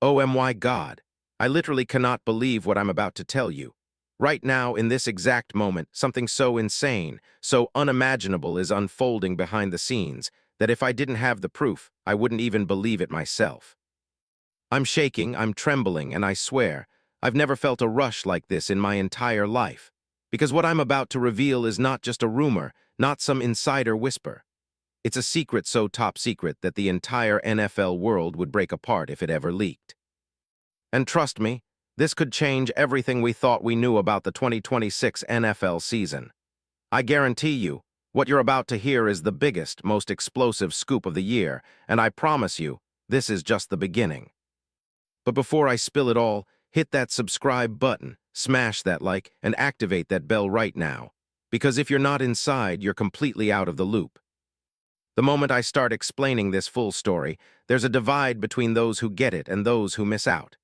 Oh my God. I literally cannot believe what I'm about to tell you. Right now, in this exact moment, something so insane, so unimaginable is unfolding behind the scenes that if I didn't have the proof, I wouldn't even believe it myself. I'm shaking, I'm trembling, and I swear, I've never felt a rush like this in my entire life. Because what I'm about to reveal is not just a rumor, not some insider whisper. It's a secret so top secret that the entire NFL world would break apart if it ever leaked. And trust me, this could change everything we thought we knew about the 2026 NFL season. I guarantee you, what you're about to hear is the biggest, most explosive scoop of the year, and I promise you, this is just the beginning. But before I spill it all, hit that subscribe button, smash that like, and activate that bell right now. Because if you're not inside, you're completely out of the loop. The moment I start explaining this full story, there's a divide between those who get it and those who miss out.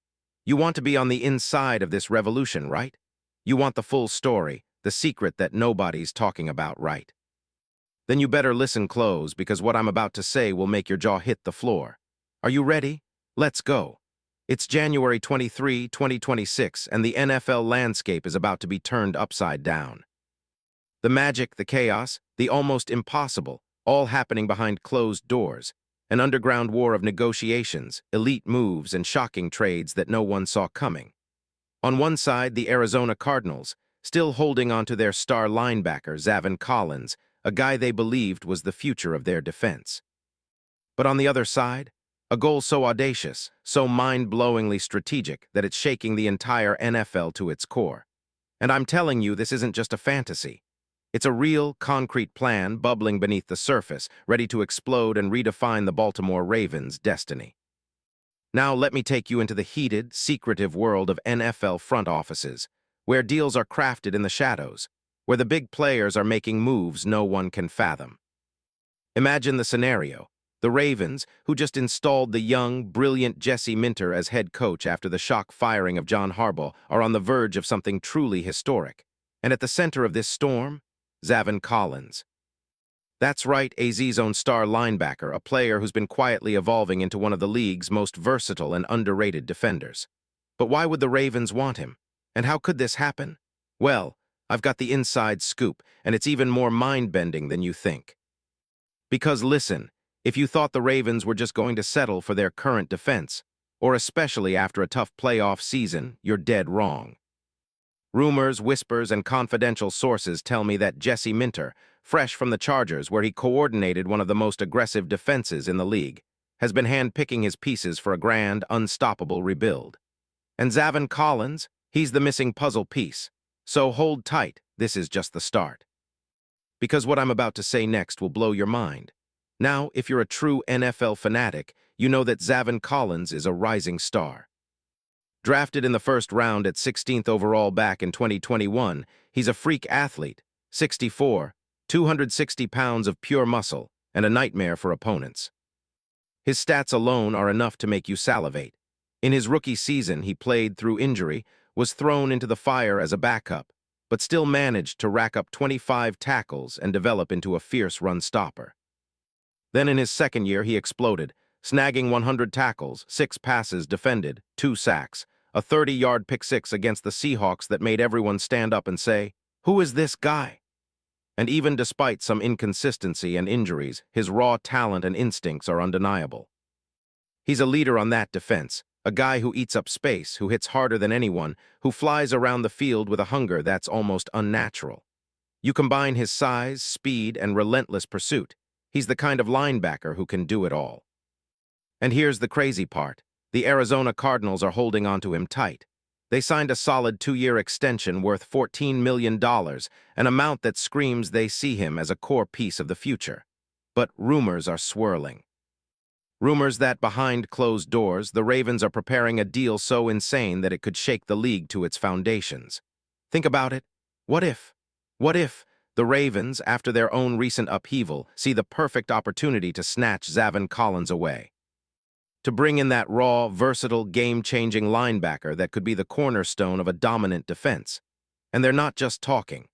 You want to be on the inside of this revolution, right? You want the full story, the secret that nobody's talking about, right? Then you better listen close because what I'm about to say will make your jaw hit the floor. Are you ready? Let's go. It's January 23, 2026, and the NFL landscape is about to be turned upside down. The magic, the chaos, the almost impossible, all happening behind closed doors. An underground war of negotiations, elite moves, and shocking trades that no one saw coming. On one side, the Arizona Cardinals, still holding on to their star linebacker, Zaven Collins, a guy they believed was the future of their defense. But on the other side, a goal so audacious, so mind-blowingly strategic that it's shaking the entire NFL to its core. And I'm telling you, this isn't just a fantasy. It's a real, concrete plan bubbling beneath the surface, ready to explode and redefine the Baltimore Ravens' destiny. Now let me take you into the heated, secretive world of NFL front offices, where deals are crafted in the shadows, where the big players are making moves no one can fathom. Imagine the scenario. The Ravens, who just installed the young, brilliant Jesse Minter as head coach after the shock firing of John Harbaugh, are on the verge of something truly historic. And at the center of this storm, Zaven Collins. That's right, AZ's own star linebacker, a player who's been quietly evolving into one of the league's most versatile and underrated defenders. But why would the Ravens want him? And how could this happen? Well, I've got the inside scoop, and it's even more mind-bending than you think. Because listen, if you thought the Ravens were just going to settle for their current defense, or especially after a tough playoff season, you're dead wrong. Rumors, whispers, and confidential sources tell me that Jesse Minter, fresh from the Chargers where he coordinated one of the most aggressive defenses in the league, has been hand-picking his pieces for a grand, unstoppable rebuild. And Zaven Collins, he's the missing puzzle piece. So hold tight, this is just the start. Because what I'm about to say next will blow your mind. Now, if you're a true NFL fanatic, you know that Zaven Collins is a rising star. Drafted in the first round at 16th overall back in 2021, he's a freak athlete, 6'4", 260 pounds of pure muscle, and a nightmare for opponents. His stats alone are enough to make you salivate. In his rookie season, he played through injury, was thrown into the fire as a backup, but still managed to rack up 25 tackles and develop into a fierce run stopper. Then in his second year, he exploded, snagging 100 tackles, 6 passes defended, 2 sacks, a 30-yard pick-six against the Seahawks that made everyone stand up and say, "Who is this guy?" And even despite some inconsistency and injuries, his raw talent and instincts are undeniable. He's a leader on that defense, a guy who eats up space, who hits harder than anyone, who flies around the field with a hunger that's almost unnatural. You combine his size, speed, and relentless pursuit, he's the kind of linebacker who can do it all. And here's the crazy part. The Arizona Cardinals are holding on to him tight. They signed a solid 2-year extension worth $14 million, an amount that screams they see him as a core piece of the future. But rumors are swirling. Rumors that behind closed doors, the Ravens are preparing a deal so insane that it could shake the league to its foundations. Think about it. What if? What if the Ravens, after their own recent upheaval, see the perfect opportunity to snatch Zaven Collins away? To bring in that raw, versatile, game-changing linebacker that could be the cornerstone of a dominant defense. And they're not just talking.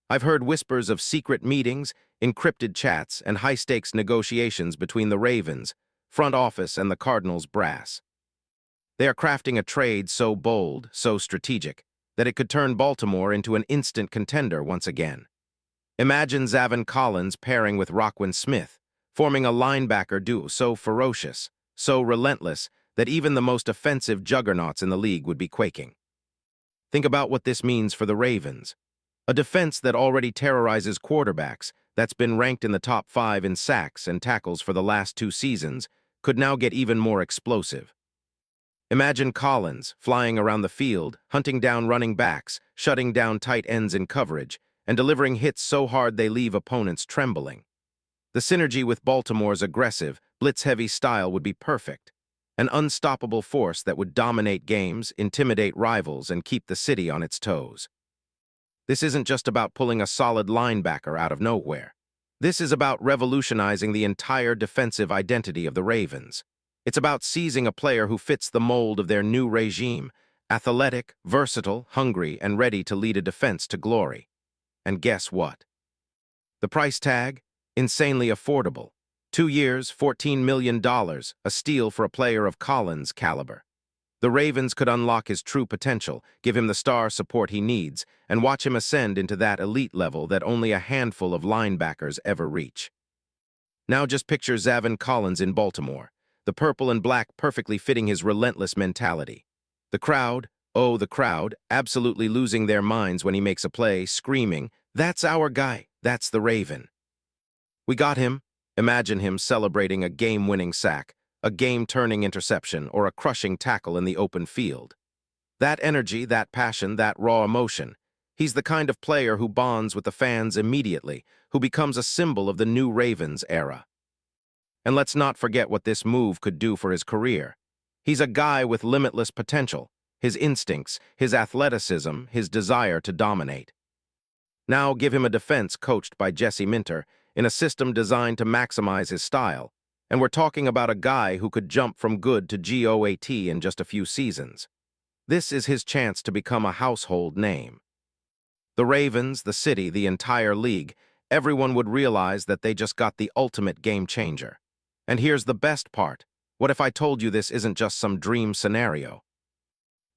I've heard whispers of secret meetings, encrypted chats, and high-stakes negotiations between the Ravens, front office, and the Cardinals brass. They are crafting a trade so bold, so strategic, that it could turn Baltimore into an instant contender once again. Imagine Zavin Collins pairing with Roquan Smith, forming a linebacker duo so ferocious, so relentless, that even the most offensive juggernauts in the league would be quaking. Think about what this means for the Ravens. A defense that already terrorizes quarterbacks, that's been ranked in the top 5 in sacks and tackles for the last 2 seasons, could now get even more explosive. Imagine Collins flying around the field, hunting down running backs, shutting down tight ends in coverage, and delivering hits so hard they leave opponents trembling. The synergy with Baltimore's aggressive, blitz-heavy style would be perfect. An unstoppable force that would dominate games, intimidate rivals, and keep the city on its toes. This isn't just about pulling a solid linebacker out of nowhere. This is about revolutionizing the entire defensive identity of the Ravens. It's about seizing a player who fits the mold of their new regime, athletic, versatile, hungry, and ready to lead a defense to glory. And guess what? The price tag? Insanely affordable. 2 years, $14 million, a steal for a player of Collins' caliber. The Ravens could unlock his true potential, give him the star support he needs, and watch him ascend into that elite level that only a handful of linebackers ever reach. Now just picture Zavin Collins in Baltimore, the purple and black perfectly fitting his relentless mentality. The crowd, oh, the crowd, absolutely losing their minds when he makes a play, screaming, "That's our guy, that's the Raven." We got him. Imagine him celebrating a game-winning sack, a game-turning interception, or a crushing tackle in the open field. That energy, that passion, that raw emotion. He's the kind of player who bonds with the fans immediately, who becomes a symbol of the new Ravens era. And let's not forget what this move could do for his career. He's a guy with limitless potential, his instincts, his athleticism, his desire to dominate. Now give him a defense coached by Jesse Minter in a system designed to maximize his style, and we're talking about a guy who could jump from good to GOAT in just a few seasons. This is his chance to become a household name. The Ravens, the city, the entire league, everyone would realize that they just got the ultimate game changer. And here's the best part. What if I told you this isn't just some dream scenario?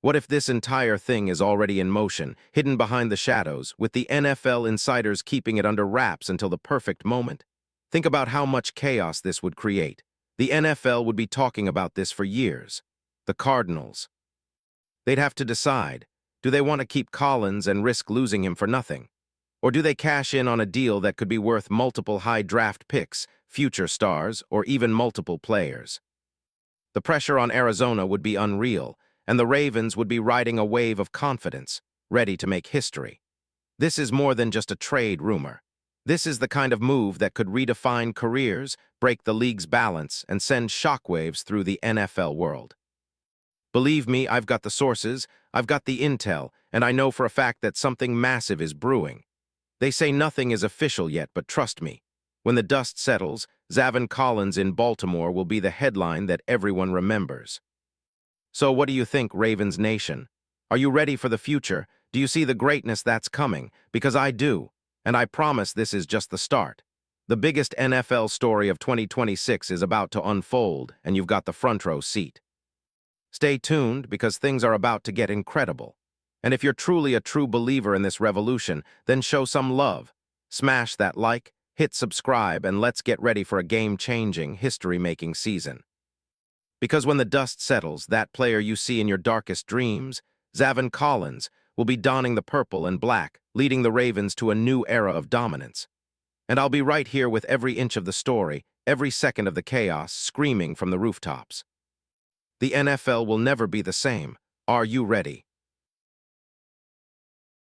What if this entire thing is already in motion, hidden behind the shadows, with the NFL insiders keeping it under wraps until the perfect moment? Think about how much chaos this would create. The NFL would be talking about this for years. The Cardinals. They'd have to decide, do they want to keep Collins and risk losing him for nothing? Or do they cash in on a deal that could be worth multiple high draft picks, future stars, or even multiple players? The pressure on Arizona would be unreal, and the Ravens would be riding a wave of confidence, ready to make history. This is more than just a trade rumor. This is the kind of move that could redefine careers, break the league's balance, and send shockwaves through the NFL world. Believe me, I've got the sources, I've got the intel, and I know for a fact that something massive is brewing. They say nothing is official yet, but trust me. When the dust settles, Zavin Collins in Baltimore will be the headline that everyone remembers. So what do you think, Ravens Nation? Are you ready for the future? Do you see the greatness that's coming? Because I do, and I promise this is just the start. The biggest NFL story of 2026 is about to unfold, and you've got the front row seat. Stay tuned, because things are about to get incredible. And if you're truly a true believer in this revolution, then show some love. Smash that like, hit subscribe, and let's get ready for a game-changing, history-making season. Because when the dust settles, that player you see in your darkest dreams, Zavin Collins, will be donning the purple and black, leading the Ravens to a new era of dominance. And I'll be right here with every inch of the story, every second of the chaos, screaming from the rooftops. The NFL will never be the same. Are you ready?